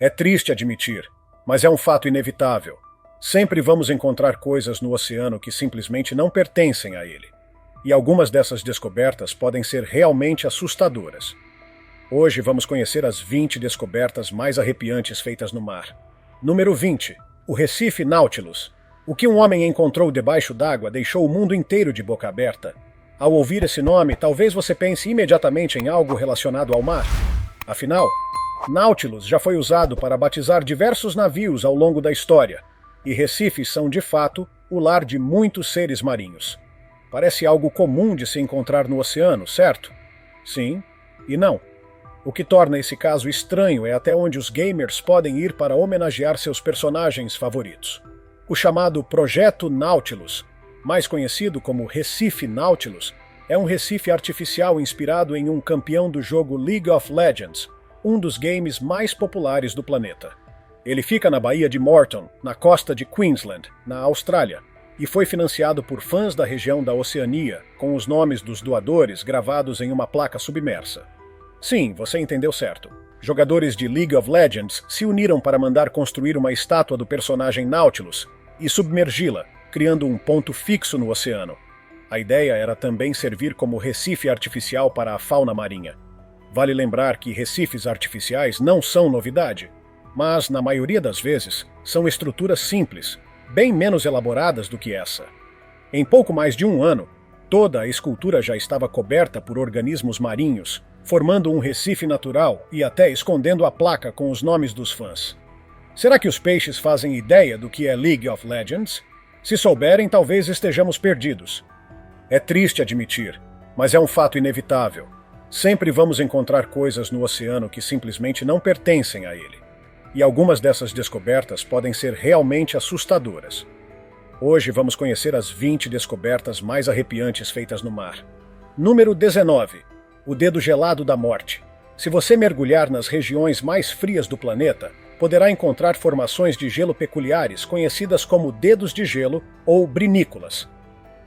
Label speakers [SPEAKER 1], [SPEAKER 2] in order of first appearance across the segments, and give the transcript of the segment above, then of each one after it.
[SPEAKER 1] É triste admitir, mas é um fato inevitável. Sempre vamos encontrar coisas no oceano que simplesmente não pertencem a ele. E algumas dessas descobertas podem ser realmente assustadoras. Hoje vamos conhecer as 20 descobertas mais arrepiantes feitas no mar. Número 20. O Recife Nautilus. O que um homem encontrou debaixo d'água deixou o mundo inteiro de boca aberta. Ao ouvir esse nome, talvez você pense imediatamente em algo relacionado ao mar. Afinal, Nautilus já foi usado para batizar diversos navios ao longo da história, e recifes são, de fato, o lar de muitos seres marinhos. Parece algo comum de se encontrar no oceano, certo? Sim e não. O que torna esse caso estranho é até onde os gamers podem ir para homenagear seus personagens favoritos. O chamado Projeto Nautilus, mais conhecido como Recife Nautilus, é um recife artificial inspirado em um campeão do jogo League of Legends, um dos games mais populares do planeta. Ele fica na Baía de Moreton, na costa de Queensland, na Austrália, e foi financiado por fãs da região da Oceania, com os nomes dos doadores gravados em uma placa submersa. Sim, você entendeu certo. Jogadores de League of Legends se uniram para mandar construir uma estátua do personagem Nautilus e submergi-la, criando um ponto fixo no oceano. A ideia era também servir como recife artificial para a fauna marinha. Vale lembrar que recifes artificiais não são novidade, mas, na maioria das vezes, são estruturas simples, bem menos elaboradas do que essa. Em pouco mais de um ano, toda a escultura já estava coberta por organismos marinhos, formando um recife natural e até escondendo a placa com os nomes dos fãs. Será que os peixes fazem ideia do que é League of Legends? Se souberem, talvez estejamos perdidos. É triste admitir, mas é um fato inevitável. Sempre vamos encontrar coisas no oceano que simplesmente não pertencem a ele. E algumas dessas descobertas podem ser realmente assustadoras. Hoje vamos conhecer as 20 descobertas mais arrepiantes feitas no mar. Número 19. O Dedo Gelado da Morte. Se você mergulhar nas regiões mais frias do planeta, poderá encontrar formações de gelo peculiares conhecidas como dedos de gelo ou brinícolas.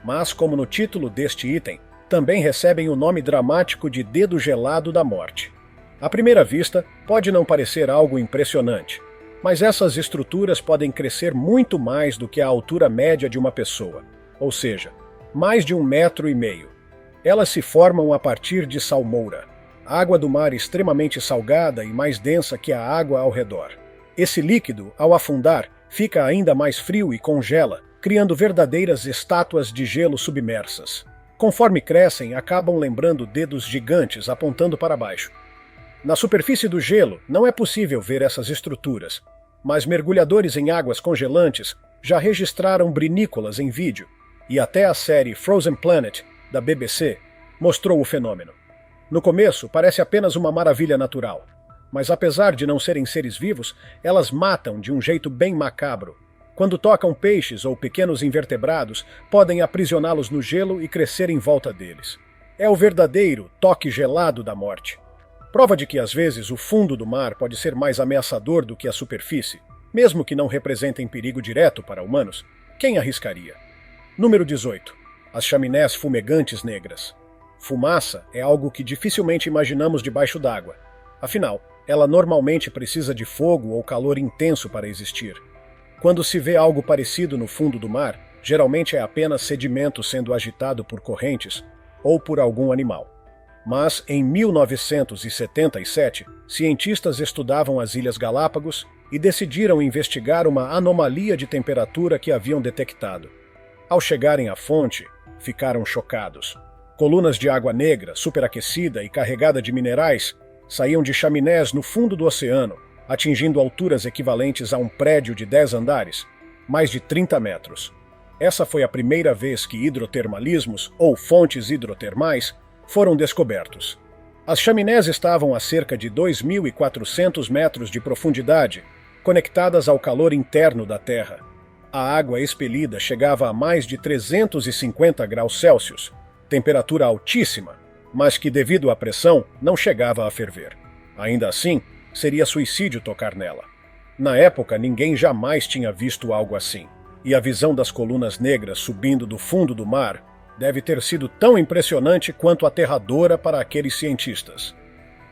[SPEAKER 1] Mas, como no título deste item, também recebem o nome dramático de Dedo Gelado da Morte. À primeira vista, pode não parecer algo impressionante, mas essas estruturas podem crescer muito mais do que a altura média de uma pessoa, ou seja, mais de 1,5 metros. Elas se formam a partir de salmoura, água do mar extremamente salgada e mais densa que a água ao redor. Esse líquido, ao afundar, fica ainda mais frio e congela, criando verdadeiras estátuas de gelo submersas. Conforme crescem, acabam lembrando dedos gigantes apontando para baixo. Na superfície do gelo, não é possível ver essas estruturas, mas mergulhadores em águas congelantes já registraram brinícolas em vídeo, e até a série Frozen Planet, da BBC, mostrou o fenômeno. No começo, parece apenas uma maravilha natural, mas apesar de não serem seres vivos, elas matam de um jeito bem macabro. Quando tocam peixes ou pequenos invertebrados, podem aprisioná-los no gelo e crescer em volta deles. É o verdadeiro toque gelado da morte. Prova de que, às vezes, o fundo do mar pode ser mais ameaçador do que a superfície, mesmo que não representem perigo direto para humanos. Quem arriscaria? Número 18. As chaminés fumegantes negras. Fumaça é algo que dificilmente imaginamos debaixo d'água. Afinal, ela normalmente precisa de fogo ou calor intenso para existir. Quando se vê algo parecido no fundo do mar, geralmente é apenas sedimento sendo agitado por correntes ou por algum animal. Mas, em 1977, cientistas estudavam as Ilhas Galápagos e decidiram investigar uma anomalia de temperatura que haviam detectado. Ao chegarem à fonte, ficaram chocados. Colunas de água negra, superaquecida e carregada de minerais, saíam de chaminés no fundo do oceano, atingindo alturas equivalentes a um prédio de 10 andares, mais de 30 metros. Essa foi a primeira vez que hidrotermalismos, ou fontes hidrotermais, foram descobertos. As chaminés estavam a cerca de 2.400 metros de profundidade, conectadas ao calor interno da Terra. A água expelida chegava a mais de 350 graus Celsius, temperatura altíssima, mas que, devido à pressão, não chegava a ferver. Ainda assim, seria suicídio tocar nela. Na época, ninguém jamais tinha visto algo assim, e a visão das colunas negras subindo do fundo do mar deve ter sido tão impressionante quanto aterradora para aqueles cientistas.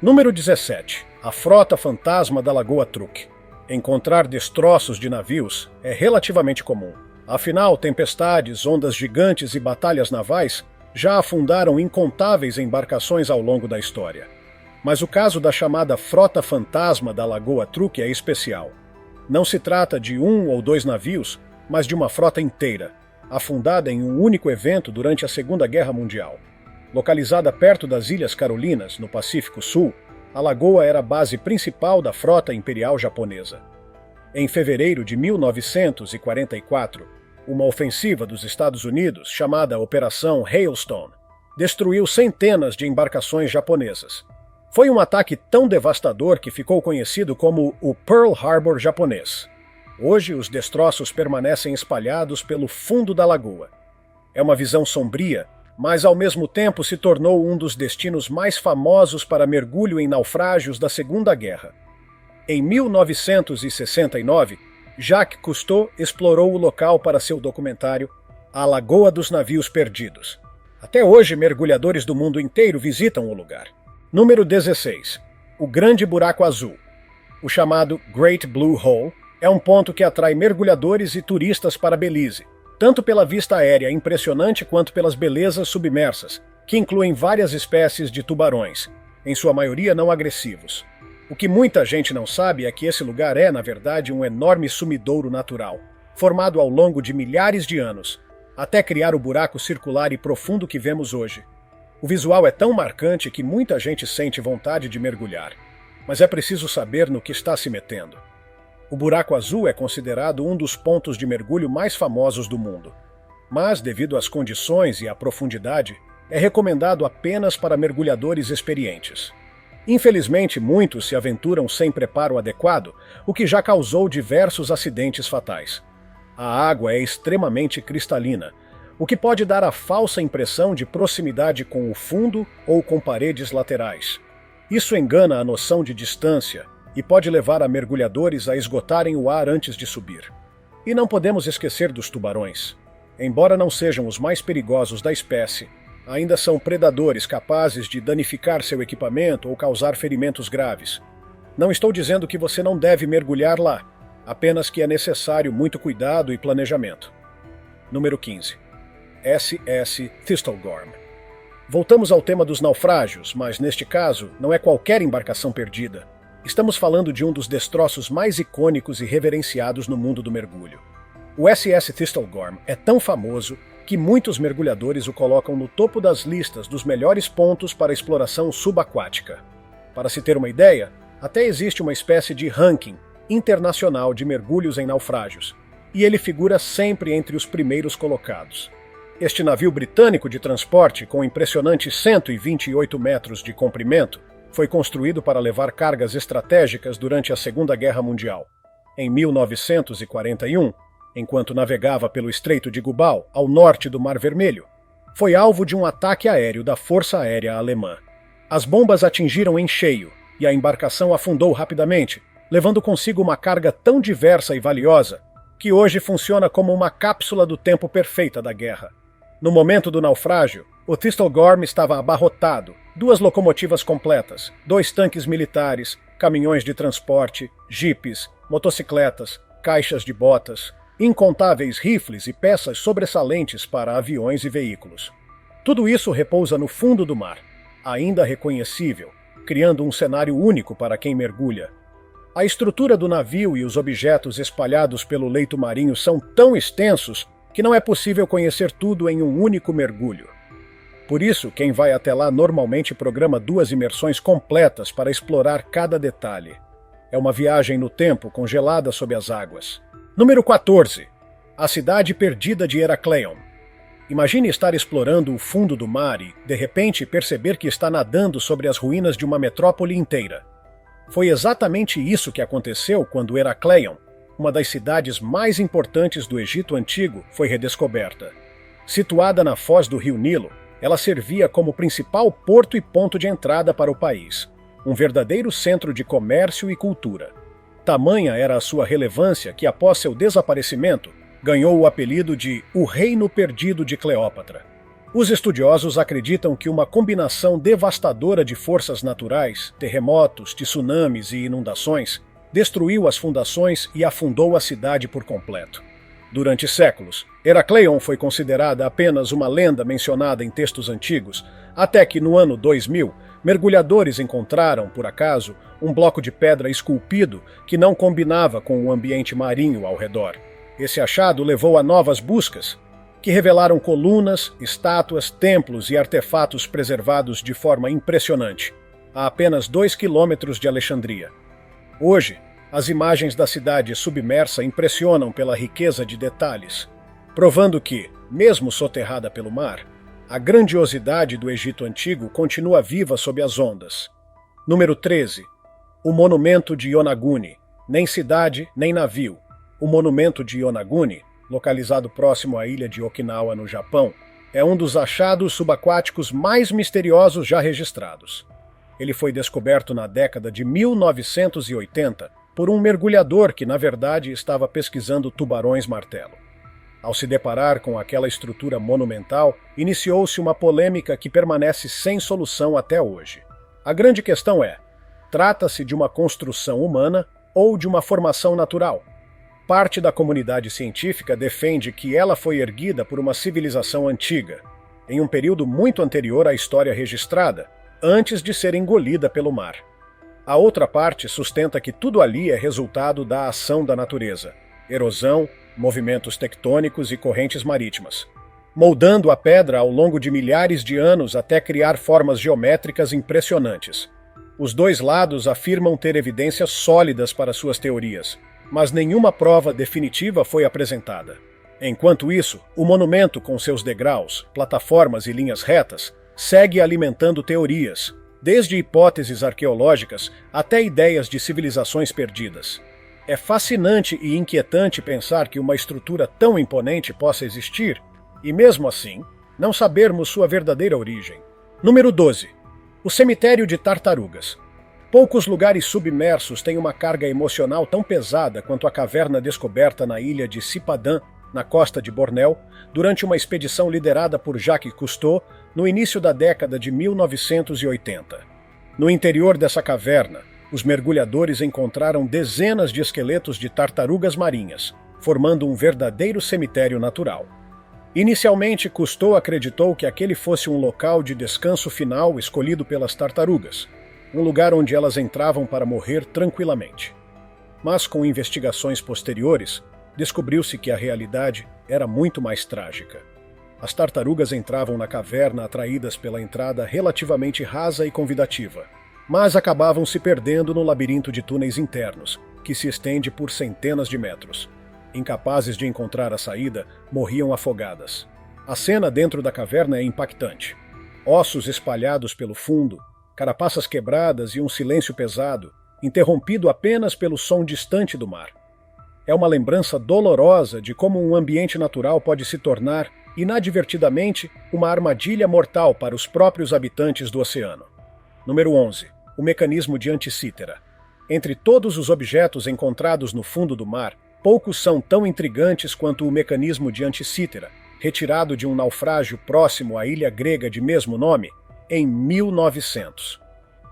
[SPEAKER 1] Número 17. a frota fantasma da Lagoa Truk. Encontrar destroços de navios é relativamente comum. Afinal, tempestades, ondas gigantes e batalhas navais já afundaram incontáveis embarcações ao longo da história. Mas o caso da chamada frota fantasma da Lagoa Truk é especial. Não se trata de um ou dois navios, mas de uma frota inteira, afundada em um único evento durante a Segunda Guerra Mundial. Localizada perto das Ilhas Carolinas, no Pacífico Sul, a lagoa era a base principal da frota imperial japonesa. Em fevereiro de 1944, uma ofensiva dos Estados Unidos, chamada Operação Hailstone, destruiu centenas de embarcações japonesas. Foi um ataque tão devastador que ficou conhecido como o Pearl Harbor japonês. Hoje, os destroços permanecem espalhados pelo fundo da lagoa. É uma visão sombria, mas ao mesmo tempo se tornou um dos destinos mais famosos para mergulho em naufrágios da Segunda Guerra. Em 1969, Jacques Cousteau explorou o local para seu documentário A Lagoa dos Navios Perdidos. Até hoje, mergulhadores do mundo inteiro visitam o lugar. Número 16. O Grande Buraco Azul. O chamado Great Blue Hole é um ponto que atrai mergulhadores e turistas para Belize, tanto pela vista aérea impressionante quanto pelas belezas submersas, que incluem várias espécies de tubarões, em sua maioria não agressivos. O que muita gente não sabe é que esse lugar é, na verdade, um enorme sumidouro natural, formado ao longo de milhares de anos, até criar o buraco circular e profundo que vemos hoje. O visual é tão marcante que muita gente sente vontade de mergulhar, mas é preciso saber no que está se metendo. O Buraco Azul é considerado um dos pontos de mergulho mais famosos do mundo, mas, devido às condições e à profundidade, é recomendado apenas para mergulhadores experientes. Infelizmente, muitos se aventuram sem preparo adequado, o que já causou diversos acidentes fatais. A água é extremamente cristalina, o que pode dar a falsa impressão de proximidade com o fundo ou com paredes laterais. Isso engana a noção de distância e pode levar a mergulhadores a esgotarem o ar antes de subir. E não podemos esquecer dos tubarões. Embora não sejam os mais perigosos da espécie, ainda são predadores capazes de danificar seu equipamento ou causar ferimentos graves. Não estou dizendo que você não deve mergulhar lá, apenas que é necessário muito cuidado e planejamento. Número 15. SS Thistlegorm. Voltamos ao tema dos naufrágios, mas neste caso não é qualquer embarcação perdida. Estamos falando de um dos destroços mais icônicos e reverenciados no mundo do mergulho. O SS Thistlegorm é tão famoso que muitos mergulhadores o colocam no topo das listas dos melhores pontos para exploração subaquática. Para se ter uma ideia, até existe uma espécie de ranking internacional de mergulhos em naufrágios, e ele figura sempre entre os primeiros colocados. Este navio britânico de transporte, com impressionantes 128 metros de comprimento, foi construído para levar cargas estratégicas durante a Segunda Guerra Mundial. Em 1941, enquanto navegava pelo Estreito de Gubal, ao norte do Mar Vermelho, foi alvo de um ataque aéreo da Força Aérea Alemã. As bombas atingiram em cheio e a embarcação afundou rapidamente, levando consigo uma carga tão diversa e valiosa que hoje funciona como uma cápsula do tempo perfeita da guerra. No momento do naufrágio, o Thistlegorm estava abarrotado, 2 locomotivas completas, 2 tanques militares, caminhões de transporte, jipes, motocicletas, caixas de botas, incontáveis rifles e peças sobressalentes para aviões e veículos. Tudo isso repousa no fundo do mar, ainda reconhecível, criando um cenário único para quem mergulha. A estrutura do navio e os objetos espalhados pelo leito marinho são tão extensos que não é possível conhecer tudo em um único mergulho. Por isso, quem vai até lá normalmente programa 2 imersões completas para explorar cada detalhe. É uma viagem no tempo congelada sob as águas. Número 14. A cidade perdida de Herakleion. Imagine estar explorando o fundo do mar e, de repente, perceber que está nadando sobre as ruínas de uma metrópole inteira. Foi exatamente isso que aconteceu quando Herakleion, uma das cidades mais importantes do Egito Antigo, foi redescoberta. Situada na foz do rio Nilo, ela servia como principal porto e ponto de entrada para o país, um verdadeiro centro de comércio e cultura. Tamanha era a sua relevância que, após seu desaparecimento, ganhou o apelido de O Reino Perdido de Cleópatra. Os estudiosos acreditam que uma combinação devastadora de forças naturais, terremotos, tsunamis e inundações, destruiu as fundações e afundou a cidade por completo. Durante séculos, Heracleion foi considerada apenas uma lenda mencionada em textos antigos, até que no ano 2000, mergulhadores encontraram, por acaso, um bloco de pedra esculpido que não combinava com o ambiente marinho ao redor. Esse achado levou a novas buscas, que revelaram colunas, estátuas, templos e artefatos preservados de forma impressionante, a apenas 2 quilômetros de Alexandria. Hoje, as imagens da cidade submersa impressionam pela riqueza de detalhes, provando que, mesmo soterrada pelo mar, a grandiosidade do Egito Antigo continua viva sob as ondas. Número 13. O Monumento de Yonaguni. Nem cidade, nem navio. O Monumento de Yonaguni, localizado próximo à ilha de Okinawa, no Japão, é um dos achados subaquáticos mais misteriosos já registrados. Ele foi descoberto na década de 1980 por um mergulhador que, na verdade, estava pesquisando tubarões-martelo. Ao se deparar com aquela estrutura monumental, iniciou-se uma polêmica que permanece sem solução até hoje. A grande questão é: trata-se de uma construção humana ou de uma formação natural? Parte da comunidade científica defende que ela foi erguida por uma civilização antiga, em um período muito anterior à história registrada, antes de ser engolida pelo mar. A outra parte sustenta que tudo ali é resultado da ação da natureza, erosão, movimentos tectônicos e correntes marítimas, moldando a pedra ao longo de milhares de anos até criar formas geométricas impressionantes. Os dois lados afirmam ter evidências sólidas para suas teorias, mas nenhuma prova definitiva foi apresentada. Enquanto isso, o monumento, com seus degraus, plataformas e linhas retas, segue alimentando teorias, desde hipóteses arqueológicas até ideias de civilizações perdidas. É fascinante e inquietante pensar que uma estrutura tão imponente possa existir e, mesmo assim, não sabermos sua verdadeira origem. Número 12. O Cemitério de Tartarugas. Poucos lugares submersos têm uma carga emocional tão pesada quanto a caverna descoberta na ilha de Cipadã, na costa de Bornéu, durante uma expedição liderada por Jacques Cousteau no início da década de 1980. No interior dessa caverna, os mergulhadores encontraram dezenas de esqueletos de tartarugas marinhas, formando um verdadeiro cemitério natural. Inicialmente, Cousteau acreditou que aquele fosse um local de descanso final escolhido pelas tartarugas, um lugar onde elas entravam para morrer tranquilamente. Mas com investigações posteriores, descobriu-se que a realidade era muito mais trágica. As tartarugas entravam na caverna atraídas pela entrada relativamente rasa e convidativa, mas acabavam se perdendo no labirinto de túneis internos, que se estende por centenas de metros. Incapazes de encontrar a saída, morriam afogadas. A cena dentro da caverna é impactante. Ossos espalhados pelo fundo, carapaças quebradas e um silêncio pesado, interrompido apenas pelo som distante do mar. É uma lembrança dolorosa de como um ambiente natural pode se tornar, inadvertidamente, uma armadilha mortal para os próprios habitantes do oceano. Número 11. O mecanismo de Anticítera. Entre todos os objetos encontrados no fundo do mar, poucos são tão intrigantes quanto o mecanismo de Anticítera, retirado de um naufrágio próximo à ilha grega de mesmo nome, em 1900.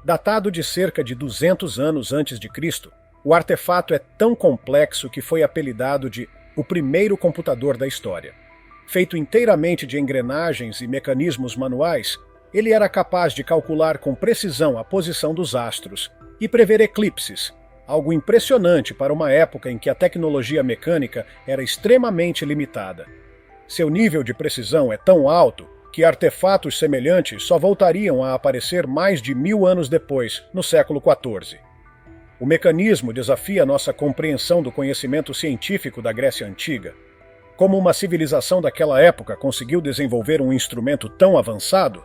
[SPEAKER 1] Datado de cerca de 200 anos antes de Cristo, o artefato é tão complexo que foi apelidado de o primeiro computador da história. Feito inteiramente de engrenagens e mecanismos manuais, ele era capaz de calcular com precisão a posição dos astros e prever eclipses, algo impressionante para uma época em que a tecnologia mecânica era extremamente limitada. Seu nível de precisão é tão alto que artefatos semelhantes só voltariam a aparecer mais de 1000 anos depois, no século XIV. O mecanismo desafia nossa compreensão do conhecimento científico da Grécia Antiga. Como uma civilização daquela época conseguiu desenvolver um instrumento tão avançado?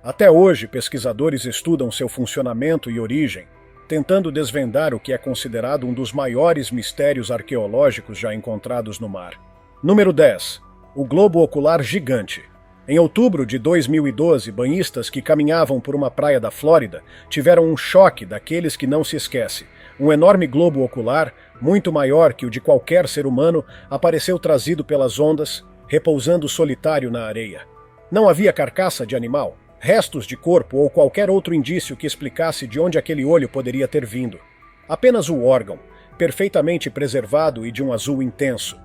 [SPEAKER 1] Até hoje, pesquisadores estudam seu funcionamento e origem, tentando desvendar o que é considerado um dos maiores mistérios arqueológicos já encontrados no mar. Número 10. O Globo Ocular Gigante. Em outubro de 2012, banhistas que caminhavam por uma praia da Flórida tiveram um choque daqueles que não se esquece. Um enorme globo ocular, muito maior que o de qualquer ser humano, apareceu trazido pelas ondas, repousando solitário na areia. Não havia carcaça de animal, restos de corpo ou qualquer outro indício que explicasse de onde aquele olho poderia ter vindo. Apenas o órgão, perfeitamente preservado e de um azul intenso.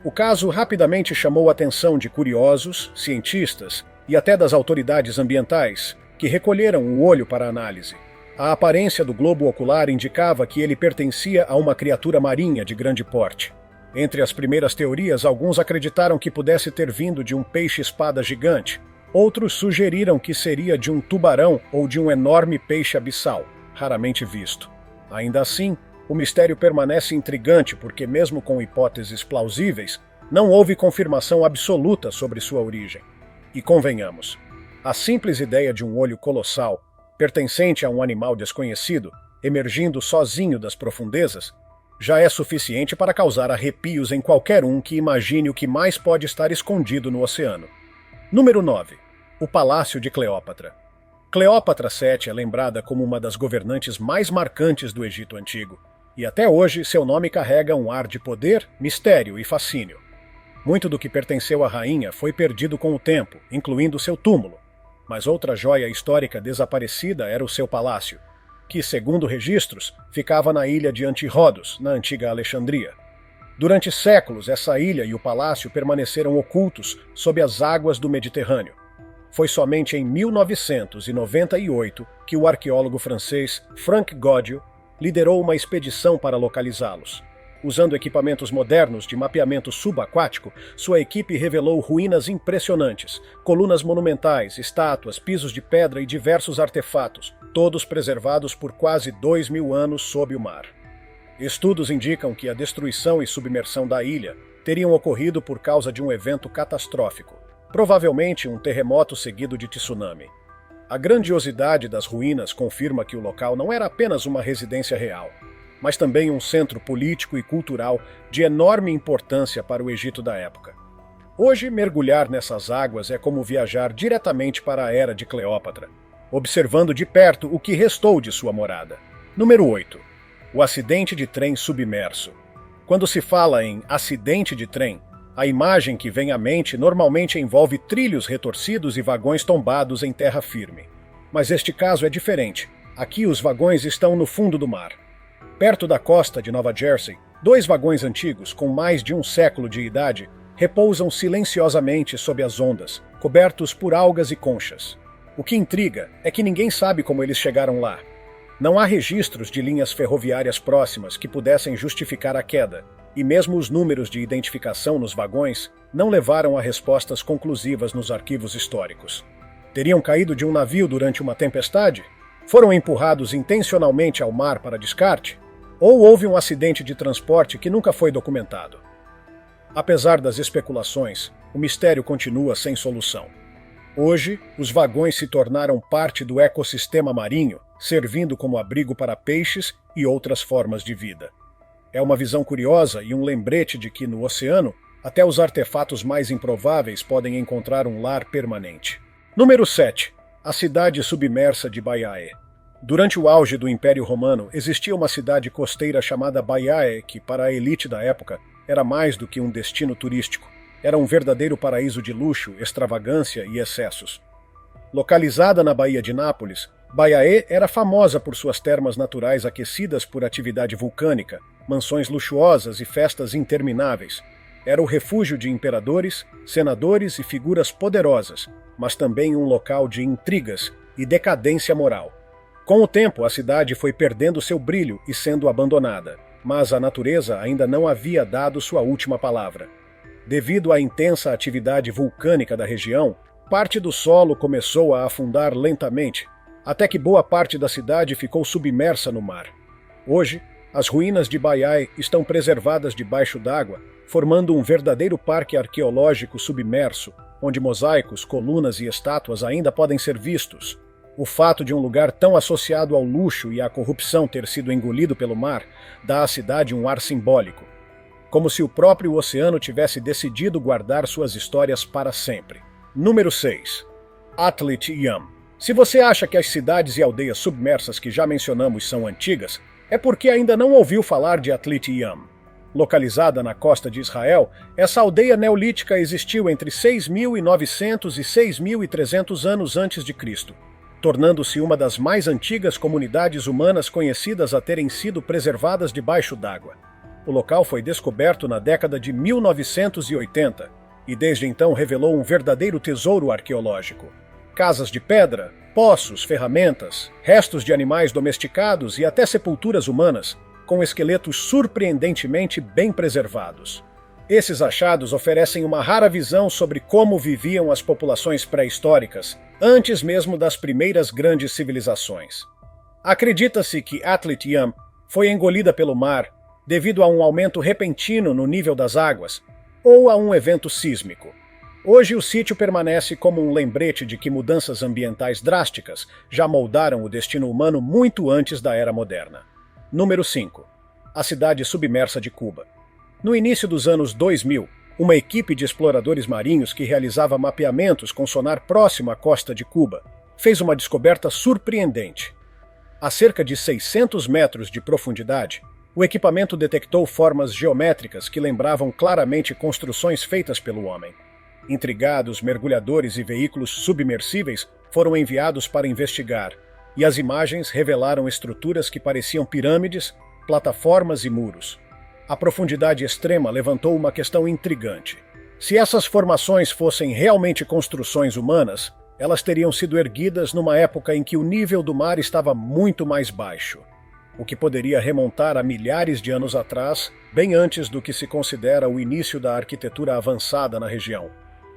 [SPEAKER 1] O caso rapidamente chamou a atenção de curiosos, cientistas e até das autoridades ambientais, que recolheram o olho para análise. A aparência do globo ocular indicava que ele pertencia a uma criatura marinha de grande porte. Entre as primeiras teorias, alguns acreditaram que pudesse ter vindo de um peixe-espada gigante. Outros sugeriram que seria de um tubarão ou de um enorme peixe abissal, raramente visto. Ainda assim, o mistério permanece intrigante porque, mesmo com hipóteses plausíveis, não houve confirmação absoluta sobre sua origem. E convenhamos, a simples ideia de um olho colossal, pertencente a um animal desconhecido, emergindo sozinho das profundezas, já é suficiente para causar arrepios em qualquer um que imagine o que mais pode estar escondido no oceano. Número 9. O Palácio de Cleópatra. Cleópatra VII é lembrada como uma das governantes mais marcantes do Egito Antigo, e até hoje seu nome carrega um ar de poder, mistério e fascínio. Muito do que pertenceu à rainha foi perdido com o tempo, incluindo seu túmulo, mas outra joia histórica desaparecida era o seu palácio, que, segundo registros, ficava na ilha de Antirrodos, na antiga Alexandria. Durante séculos, essa ilha e o palácio permaneceram ocultos sob as águas do Mediterrâneo. Foi somente em 1998 que o arqueólogo francês Franck Goddio liderou uma expedição para localizá-los. Usando equipamentos modernos de mapeamento subaquático, sua equipe revelou ruínas impressionantes, colunas monumentais, estátuas, pisos de pedra e diversos artefatos, todos preservados por quase 2.000 anos sob o mar. Estudos indicam que a destruição e submersão da ilha teriam ocorrido por causa de um evento catastrófico, provavelmente um terremoto seguido de tsunami. A grandiosidade das ruínas confirma que o local não era apenas uma residência real, mas também um centro político e cultural de enorme importância para o Egito da época. Hoje, mergulhar nessas águas é como viajar diretamente para a era de Cleópatra, observando de perto o que restou de sua morada. Número 8. O acidente de trem submerso. Quando se fala em acidente de trem, a imagem que vem à mente normalmente envolve trilhos retorcidos e vagões tombados em terra firme. Mas este caso é diferente. Aqui os vagões estão no fundo do mar. Perto da costa de Nova Jersey, 2 vagões antigos, com mais de um século de idade, repousam silenciosamente sob as ondas, cobertos por algas e conchas. O que intriga é que ninguém sabe como eles chegaram lá. Não há registros de linhas ferroviárias próximas que pudessem justificar a queda, e mesmo os números de identificação nos vagões não levaram a respostas conclusivas nos arquivos históricos. Teriam caído de um navio durante uma tempestade? Foram empurrados intencionalmente ao mar para descarte? Ou houve um acidente de transporte que nunca foi documentado? Apesar das especulações, o mistério continua sem solução. Hoje, os vagões se tornaram parte do ecossistema marinho, servindo como abrigo para peixes e outras formas de vida. É uma visão curiosa e um lembrete de que, no oceano, até os artefatos mais improváveis podem encontrar um lar permanente. Número 7. A cidade submersa de Baiae. Durante o auge do Império Romano, existia uma cidade costeira chamada Baiae que, para a elite da época, era mais do que um destino turístico. Era um verdadeiro paraíso de luxo, extravagância e excessos. Localizada na Baía de Nápoles, Baiae era famosa por suas termas naturais aquecidas por atividade vulcânica, mansões luxuosas e festas intermináveis. Era o refúgio de imperadores, senadores e figuras poderosas, mas também um local de intrigas e decadência moral. Com o tempo, a cidade foi perdendo seu brilho e sendo abandonada, mas a natureza ainda não havia dado sua última palavra. Devido à intensa atividade vulcânica da região, parte do solo começou a afundar lentamente, até que boa parte da cidade ficou submersa no mar. Hoje, as ruínas de Baiae estão preservadas debaixo d'água, formando um verdadeiro parque arqueológico submerso, onde mosaicos, colunas e estátuas ainda podem ser vistos. O fato de um lugar tão associado ao luxo e à corrupção ter sido engolido pelo mar dá à cidade um ar simbólico, como se o próprio oceano tivesse decidido guardar suas histórias para sempre. Número 6. Atlit Yam. Se você acha que as cidades e aldeias submersas que já mencionamos são antigas, é porque ainda não ouviu falar de Atlit Yam. Localizada na costa de Israel, essa aldeia neolítica existiu entre 6.900 e 6.300 anos antes de Cristo, tornando-se uma das mais antigas comunidades humanas conhecidas a terem sido preservadas debaixo d'água. O local foi descoberto na década de 1980 e desde então revelou um verdadeiro tesouro arqueológico. Casas de pedra, poços, ferramentas, restos de animais domesticados e até sepulturas humanas, com esqueletos surpreendentemente bem preservados. Esses achados oferecem uma rara visão sobre como viviam as populações pré-históricas, antes mesmo das primeiras grandes civilizações. Acredita-se que Atlit Yam foi engolida pelo mar devido a um aumento repentino no nível das águas ou a um evento sísmico. Hoje o sítio permanece como um lembrete de que mudanças ambientais drásticas já moldaram o destino humano muito antes da era moderna. Número 5. A cidade submersa de Cuba. No início dos anos 2000, uma equipe de exploradores marinhos que realizava mapeamentos com sonar próximo à costa de Cuba fez uma descoberta surpreendente. A cerca de 600 metros de profundidade, o equipamento detectou formas geométricas que lembravam claramente construções feitas pelo homem. Intrigados, mergulhadores e veículos submersíveis foram enviados para investigar, e as imagens revelaram estruturas que pareciam pirâmides, plataformas e muros. A profundidade extrema levantou uma questão intrigante. Se essas formações fossem realmente construções humanas, elas teriam sido erguidas numa época em que o nível do mar estava muito mais baixo, o que poderia remontar a milhares de anos atrás, bem antes do que se considera o início da arquitetura avançada na região.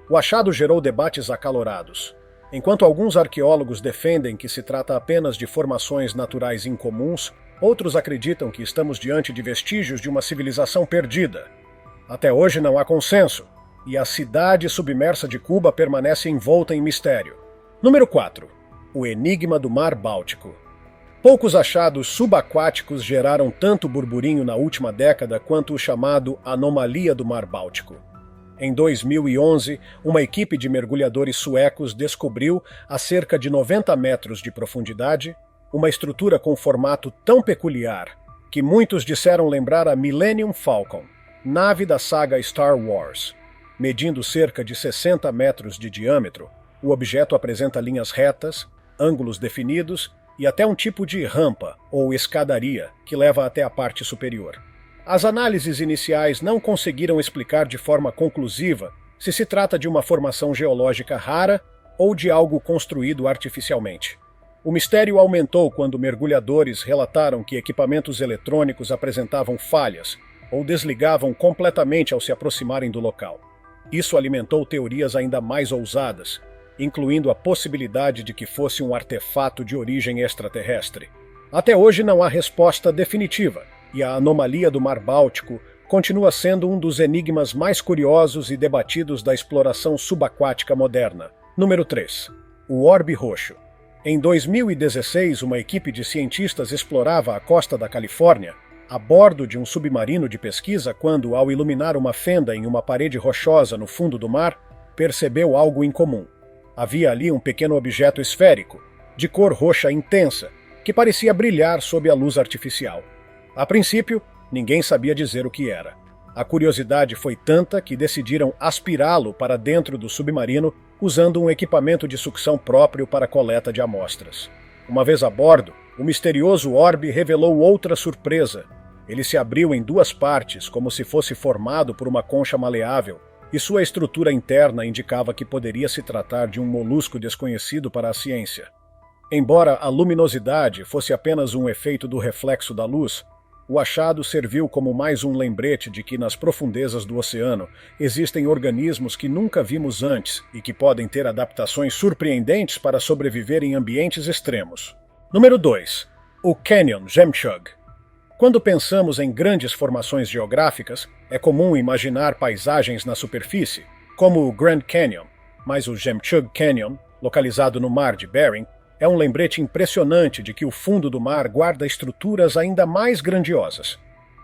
[SPEAKER 1] O achado gerou debates acalorados. Enquanto alguns arqueólogos defendem que se trata apenas de formações naturais incomuns, outros acreditam que estamos diante de vestígios de uma civilização perdida. Até hoje não há consenso, e a cidade submersa de Cuba permanece envolta em mistério. Número 4. O enigma do Mar Báltico. Poucos achados subaquáticos geraram tanto burburinho na última década quanto o chamado Anomalia do Mar Báltico. Em 2011, uma equipe de mergulhadores suecos descobriu, a cerca de 90 metros de profundidade, uma estrutura com formato tão peculiar que muitos disseram lembrar a Millennium Falcon, nave da saga Star Wars. Medindo cerca de 60 metros de diâmetro, o objeto apresenta linhas retas, ângulos definidos e até um tipo de rampa ou escadaria que leva até a parte superior. As análises iniciais não conseguiram explicar de forma conclusiva se se trata de uma formação geológica rara ou de algo construído artificialmente. O mistério aumentou quando mergulhadores relataram que equipamentos eletrônicos apresentavam falhas ou desligavam completamente ao se aproximarem do local. Isso alimentou teorias ainda mais ousadas, incluindo a possibilidade de que fosse um artefato de origem extraterrestre. Até hoje não há resposta definitiva, e a anomalia do Mar Báltico continua sendo um dos enigmas mais curiosos e debatidos da exploração subaquática moderna. Número 3. O Orbe Roxo. Em 2016, uma equipe de cientistas explorava a costa da Califórnia a bordo de um submarino de pesquisa quando, ao iluminar uma fenda em uma parede rochosa no fundo do mar, percebeu algo incomum. Havia ali um pequeno objeto esférico, de cor roxa intensa, que parecia brilhar sob a luz artificial. A princípio, ninguém sabia dizer o que era. A curiosidade foi tanta que decidiram aspirá-lo para dentro do submarino usando um equipamento de sucção próprio para coleta de amostras. Uma vez a bordo, o misterioso orbe revelou outra surpresa. Ele se abriu em duas partes, como se fosse formado por uma concha maleável, e sua estrutura interna indicava que poderia se tratar de um molusco desconhecido para a ciência. Embora a luminosidade fosse apenas um efeito do reflexo da luz, o achado serviu como mais um lembrete de que nas profundezas do oceano existem organismos que nunca vimos antes e que podem ter adaptações surpreendentes para sobreviver em ambientes extremos. Número 2. O Canyon Jemchug. Quando pensamos em grandes formações geográficas, é comum imaginar paisagens na superfície, como o Grand Canyon, mas o Jemchug Canyon, localizado no Mar de Bering, é um lembrete impressionante de que o fundo do mar guarda estruturas ainda mais grandiosas.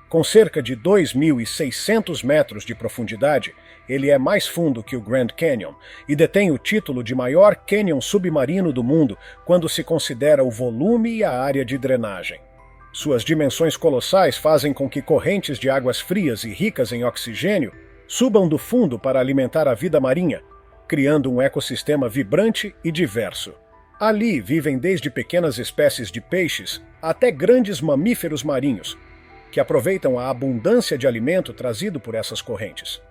[SPEAKER 1] Com cerca de 2.600 metros de profundidade, ele é mais fundo que o Grand Canyon e detém o título de maior cânion submarino do mundo quando se considera o volume e a área de drenagem. Suas dimensões colossais fazem com que correntes de águas frias e ricas em oxigênio subam do fundo para alimentar a vida marinha, criando um ecossistema vibrante e diverso. Ali vivem desde pequenas espécies de peixes até grandes mamíferos marinhos, que aproveitam a abundância de alimento trazido por essas correntes.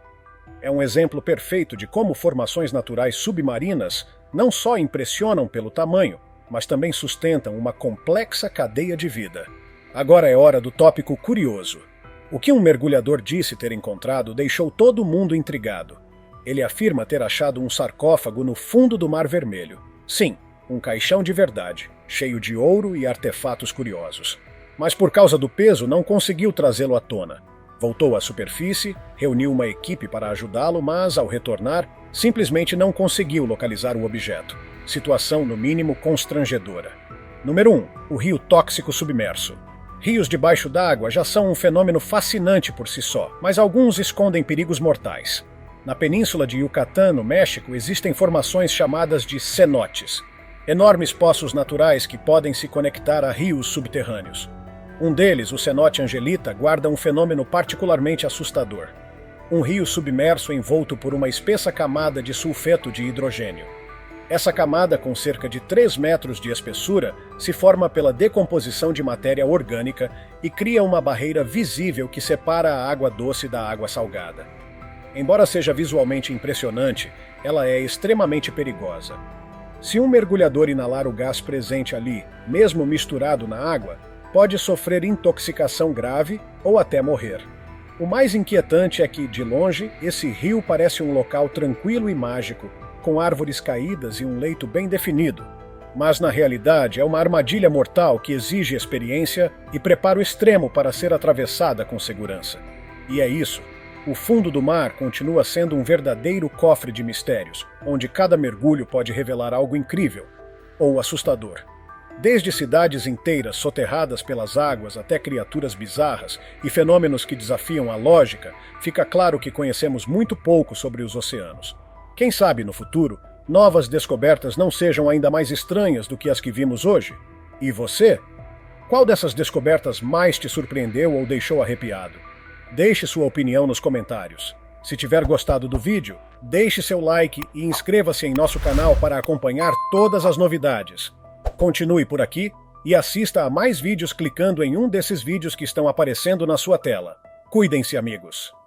[SPEAKER 1] É um exemplo perfeito de como formações naturais submarinas não só impressionam pelo tamanho, mas também sustentam uma complexa cadeia de vida. Agora é hora do tópico curioso. O que um mergulhador disse ter encontrado deixou todo mundo intrigado. Ele afirma ter achado um sarcófago no fundo do Mar Vermelho. Sim, um caixão de verdade, cheio de ouro e artefatos curiosos. Mas por causa do peso não conseguiu trazê-lo à tona. Voltou à superfície, reuniu uma equipe para ajudá-lo, mas, ao retornar, simplesmente não conseguiu localizar o objeto. Situação, no mínimo, constrangedora. Número 1. O rio tóxico submerso. Rios debaixo d'água já são um fenômeno fascinante por si só, mas alguns escondem perigos mortais. Na península de Yucatán, no México, existem formações chamadas de cenotes, enormes poços naturais que podem se conectar a rios subterrâneos. Um deles, o cenote Angelita, guarda um fenômeno particularmente assustador. Um rio submerso envolto por uma espessa camada de sulfeto de hidrogênio. Essa camada, com cerca de 3 metros de espessura, se forma pela decomposição de matéria orgânica e cria uma barreira visível que separa a água doce da água salgada. Embora seja visualmente impressionante, ela é extremamente perigosa. Se um mergulhador inalar o gás presente ali, mesmo misturado na água, pode sofrer intoxicação grave ou até morrer. O mais inquietante é que, de longe, esse rio parece um local tranquilo e mágico, com árvores caídas e um leito bem definido. Mas, na realidade, é uma armadilha mortal que exige experiência e preparo extremo para ser atravessada com segurança. E é isso. O fundo do mar continua sendo um verdadeiro cofre de mistérios, onde cada mergulho pode revelar algo incrível ou assustador. Desde cidades inteiras soterradas pelas águas até criaturas bizarras e fenômenos que desafiam a lógica, fica claro que conhecemos muito pouco sobre os oceanos. Quem sabe, no futuro, novas descobertas não sejam ainda mais estranhas do que as que vimos hoje? E você? Qual dessas descobertas mais te surpreendeu ou deixou arrepiado? Deixe sua opinião nos comentários. Se tiver gostado do vídeo, deixe seu like e inscreva-se em nosso canal para acompanhar todas as novidades. Continue por aqui e assista a mais vídeos clicando em um desses vídeos que estão aparecendo na sua tela. Cuidem-se, amigos!